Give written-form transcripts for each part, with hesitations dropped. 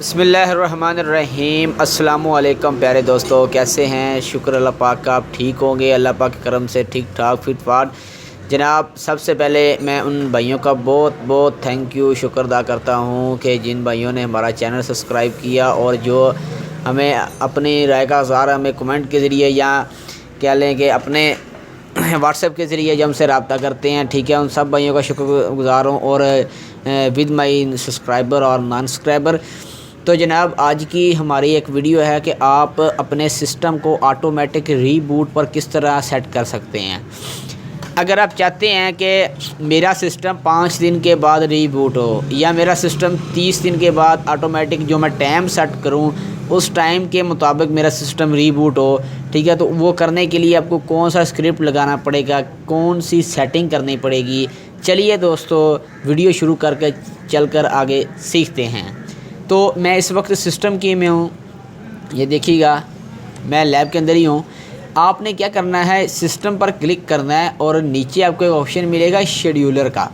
बिस्मिल्लाहिर्रहमानिर्रहीम। अस्सलामुअलैकुम प्यारे दोस्तों, कैसे हैं? शुक्र अल्लाह पाक का, आप ठीक होंगे। अल्लाह पाक के करम से ठीक ठाक फिट फाट। जनाब, सबसे पहले मैं उन भाइयों का बहुत बहुत थैंक यू शुक्र अदा करता हूँ कि जिन भाइयों ने हमारा चैनल सब्सक्राइब किया और जो हमें अपनी राय का इज़हार हमें कमेंट के ज़रिए या क्या लें कि अपने व्हाट्सएप के ज़रिए जो हमसे रब्ता करते हैं, ठीक है, उन सब भाइयों का शुक्रगुज़ार हूँ। और विद माई सब्सक्राइबर और नॉन सब्सक्राइबर। तो जनाब, आज की हमारी एक वीडियो है कि आप अपने सिस्टम को ऑटोमेटिक रीबूट पर किस तरह सेट कर सकते हैं। अगर आप चाहते हैं कि मेरा सिस्टम 5 दिन के बाद रीबूट हो या मेरा सिस्टम 30 दिन के बाद ऑटोमेटिक जो मैं टाइम सेट करूं उस टाइम के मुताबिक मेरा सिस्टम रीबूट हो, ठीक है, तो वो करने के लिए आपको कौन सा स्क्रिप्ट लगाना पड़ेगा, कौन सी सेटिंग करनी पड़ेगी। चलिए दोस्तों, वीडियो शुरू करके चलकर आगे सीखते हैं। तो मैं इस वक्त सिस्टम की में हूँ, ये देखिएगा मैं लैब के अंदर ही हूँ। आपने क्या करना है, सिस्टम पर क्लिक करना है और नीचे आपको एक ऑप्शन मिलेगा शेड्यूलर का,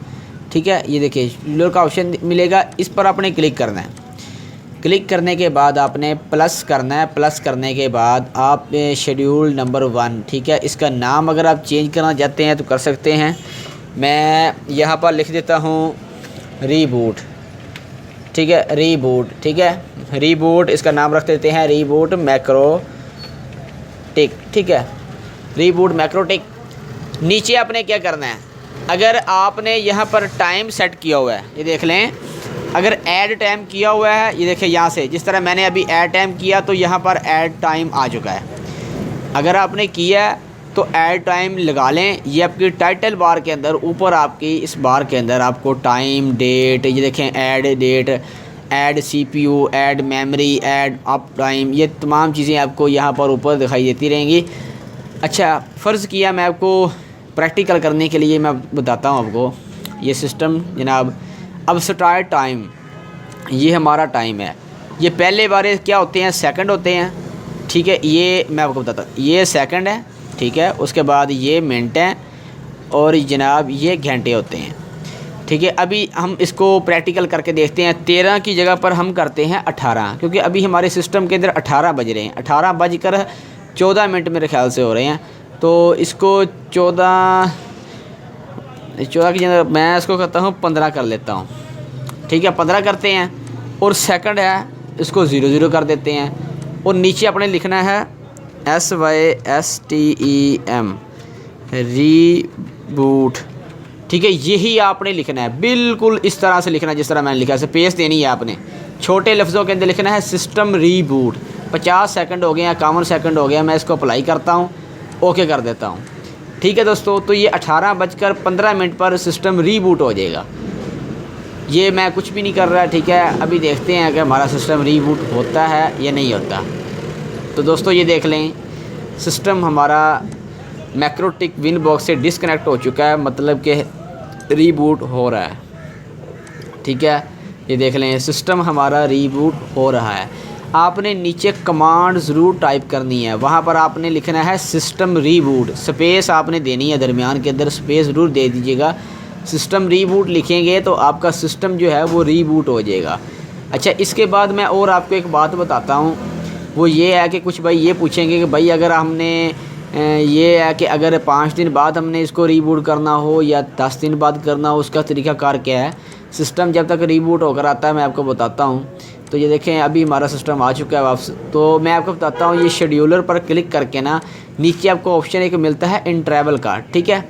ठीक है, ये देखिए शेड्यूलर का ऑप्शन मिलेगा, इस पर आपने क्लिक करना है। क्लिक करने के बाद आपने प्लस करना है। प्लस करने के बाद आप शेड्यूल नंबर 1, ठीक है, इसका नाम अगर आप चेंज करना चाहते हैं तो कर सकते हैं। मैं यहाँ पर लिख देता हूँ रीबूट, ठीक है, रीबूट, ठीक है, रीबूट इसका नाम रख देते हैं, रीबूट मैक्रोटिक, ठीक है, रीबूट मैक्रोटिक। नीचे आपने क्या करना है, अगर आपने यहाँ पर टाइम सेट किया हुआ है, ये देख लें, अगर ऐड टाइम किया हुआ है, ये देखिए यहाँ से जिस तरह मैंने अभी ऐड टाइम किया तो यहाँ पर ऐड टाइम आ चुका है। अगर आपने किया है तो ऐड टाइम लगा लें। ये आपकी टाइटल बार के अंदर ऊपर आपकी इस बार के अंदर आपको टाइम, डेट, ये देखें add date, add CPU, add memory, add uptime, ये तमाम चीज़ें आपको यहाँ पर ऊपर दिखाई देती रहेंगी। अच्छा, फ़र्ज़ किया मैं आपको प्रैक्टिकल करने के लिए मैं बताता हूँ आपको ये सिस्टम। जनाब, अब स्टार्ट टाइम, ये हमारा टाइम है। ये पहले बारे क्या होते हैं, सेकंड होते हैं, ठीक है, ये मैं आपको बताता हूँ, ये सेकंड है, ठीक है, उसके बाद ये मिनट हैं और जनाब ये घंटे होते हैं, ठीक है। अभी हम इसको प्रैक्टिकल करके देखते हैं। 13 की जगह पर हम करते हैं 18, क्योंकि अभी हमारे सिस्टम के अंदर 18 बज रहे हैं, 18:14 मेरे ख्याल से हो रहे हैं। तो इसको 14 की जगह मैं इसको कहता हूँ 15 कर लेता हूँ, ठीक है, 15 करते हैं। और सेकंड है, इसको 00 कर देते हैं। और नीचे अपने लिखना है SYSTEM, रीबूट, ठीक है, यही आपने लिखना है, बिल्कुल इस तरह से लिखना है जिस तरह मैंने लिखा है। स्पेस देनी है आपने, छोटे लफ्ज़ों के अंदर लिखना है सिस्टम रीबूट। 50 सेकंड हो गए हैं, 51 सेकंड हो गया, मैं इसको अप्लाई करता हूँ, ओके कर देता हूँ, ठीक है दोस्तों। तो ये 18:15 पर सिस्टम रीबूट हो जाएगा। ये मैं कुछ भी नहीं कर रहा, ठीक है। अभी देखते हैं कि हमारा सिस्टम रीबूट होता है या नहीं होता। तो दोस्तों ये देख लें, सिस्टम हमारा मैक्रोटिक विन बॉक्स से डिस्कनेक्ट हो चुका है, मतलब कि रीबूट हो रहा है, ठीक है। ये देख लें, सिस्टम हमारा रीबूट हो रहा है। आपने नीचे कमांड ज़रूर टाइप करनी है, वहाँ पर आपने लिखना है सिस्टम रीबूट, स्पेस आपने देनी है, दरमियान के अंदर स्पेस ज़रूर दे दीजिएगा। सिस्टम रीबूट लिखेंगे तो आपका सिस्टम जो है वो रीबूट हो जाएगा। अच्छा, इसके बाद मैं और आपको एक बात बताता हूँ, वो ये है कि कुछ भाई ये पूछेंगे कि भाई अगर हमने ये है कि अगर 5 दिन बाद हमने इसको रीबूट करना हो या 10 दिन बाद करना हो, उसका तरीक़ाकार क्या है। सिस्टम जब तक रीबूट होकर आता है मैं आपको बताता हूँ। तो ये देखें, अभी हमारा सिस्टम आ चुका है वापस। तो मैं आपको बताता हूँ, ये शेड्यूलर पर क्लिक करके ना नीचे आपको ऑप्शन एक मिलता है इंटरवल का, ठीक है,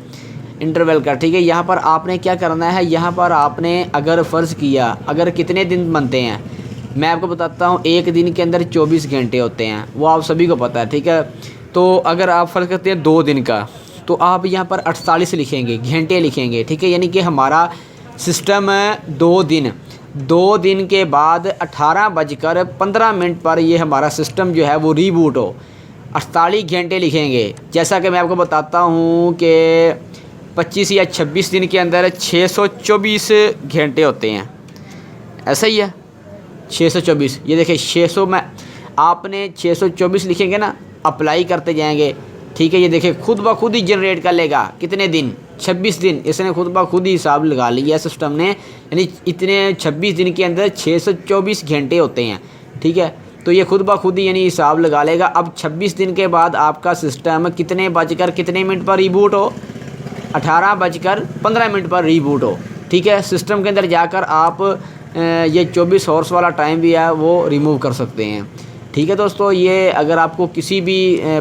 इंटरवल का, ठीक है। यहाँ पर आपने क्या करना है, यहाँ पर आपने अगर फ़र्ज़ किया अगर कितने दिन बनते हैं, मैं आपको बताता हूँ, एक दिन के अंदर 24 घंटे होते हैं, वो आप सभी को पता है, ठीक है। तो अगर आप फ़र्ज़ करते हैं 2 दिन का, तो आप यहाँ पर 48 लिखेंगे, घंटे लिखेंगे, ठीक है। यानी कि हमारा सिस्टम 2 दिन के बाद 18:15 पर ये हमारा सिस्टम जो है वो रीबूट हो। 48 घंटे लिखेंगे, जैसा कि मैं आपको बताता हूँ कि 25 या 26 दिन के अंदर 624 घंटे होते हैं, ऐसा ही है, 624। ये देखिए 600 में आपने 624 लिखेंगे ना, अप्लाई करते जाएंगे, ठीक है। ये देखिए खुद ब खुद ही जनरेट कर लेगा कितने दिन, 26 दिन इसने खुद ब खुद ही हिसाब लगा लिया सिस्टम ने, यानी इतने 26 दिन के अंदर 624 घंटे होते हैं, ठीक है। तो ये खुद ब खुद ही यानी हिसाब लगा लेगा। अब 26 दिन के बाद आपका सिस्टम कितने बजकर कितने मिनट पर रीबूट हो, 18:15 पर रीबूट हो, ठीक है। सिस्टम के अंदर जाकर आप ये 24 हॉर्स वाला टाइम भी है वो रिमूव कर सकते हैं, ठीक है दोस्तों। ये अगर आपको किसी भी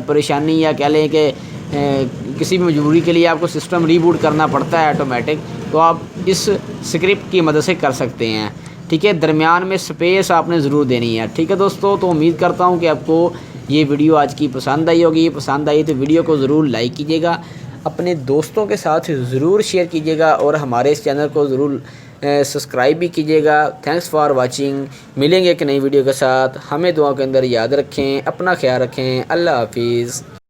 परेशानी या कह लें कि किसी भी मजबूरी के लिए आपको सिस्टम रीबूट करना पड़ता है ऑटोमेटिक, तो आप इस स्क्रिप्ट की मदद से कर सकते हैं, ठीक है। दरमियान में स्पेस आपने ज़रूर देनी है, ठीक है दोस्तों। तो उम्मीद करता हूँ कि आपको ये वीडियो आज की पसंद आई होगी। पसंद आई तो वीडियो को ज़रूर लाइक कीजिएगा, अपने दोस्तों के साथ ज़रूर शेयर कीजिएगा और हमारे इस चैनल को ज़रूर सब्सक्राइब भी कीजिएगा। Thanks for watching. मिलेंगे एक नई वीडियो के साथ। हमें दुआ के अंदर याद रखें, अपना ख्याल रखें। अल्लाह हाफिज़।